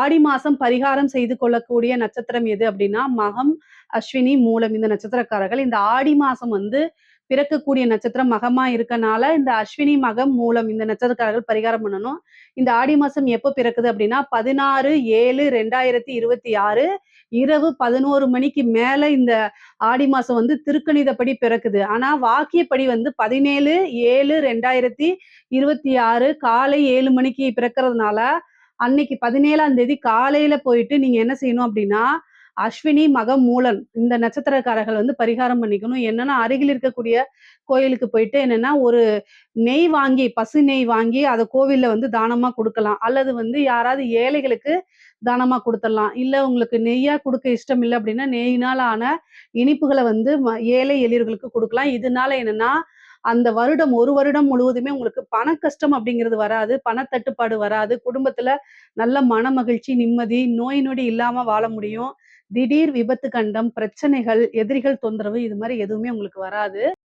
ஆடி மாசம் பரிகாரம் செய்து கொள்ளக்கூடிய நட்சத்திரம் எது அப்படின்னா, மகம், அஸ்வினி, மூலம் இந்த நட்சத்திரக்காரர்கள். இந்த ஆடி மாசம் வந்து பிறக்கக்கூடிய நட்சத்திரம் மகமா இருக்கனால, இந்த அஸ்வினி, மகம், மூலம் இந்த நட்சத்திரக்காரர்கள் பரிகாரம் பண்ணணும். இந்த ஆடி மாசம் எப்போ பிறக்குது அப்படின்னா, 16/7/2026 இரவு 11 மணிக்கு மேல இந்த ஆடி மாசம் வந்து திருக்கணிதப்படி பிறக்குது. ஆனா வாக்கியப்படி வந்து 17/7/2026 காலை 7 மணிக்கு பிறக்கறதுனால, அன்னைக்கு 17ஆம் தேதி காலையில போயிட்டு நீங்க என்ன செய்யணும் அப்படின்னா, அஸ்வினி, மகம், மூலம் இந்த நட்சத்திரக்காரர்கள் வந்து பரிகாரம் பண்ணிக்கணும். என்னன்னா, அருகில் இருக்கக்கூடிய கோயிலுக்கு போயிட்டு என்னன்னா, ஒரு நெய் வாங்கி, பசு நெய் வாங்கி அத கோவில்ல வந்து தானமா குடுக்கலாம். அல்லது வந்து யாராவது ஏழைகளுக்கு தானமா குடுத்துறலாம். இல்ல உங்களுக்கு நெய்யா குடுக்க இஷ்டம் இல்ல அப்படின்னா, நெய்யினால ஆன இனிப்புகள வந்து ஏழை எளியவர்களுக்கு குடுக்கலாம். இதனால என்னன்னா, அந்த வருடம் 1 வருடம் முழுவதுமே உங்களுக்கு பண கஷ்டம் அப்படிங்கிறது வராது. பணத்தட்டுப்பாடு வராது. குடும்பத்துல நல்ல மனமகிழ்ச்சி, நிம்மதி, நோய் நொடி இல்லாம வாழ முடியும். திடீர் விபத்து கண்டம், பிரச்சனைகள், எதிரிகள் தொந்தரவு இது மாரி எதுவுமே உங்களுக்கு வராது.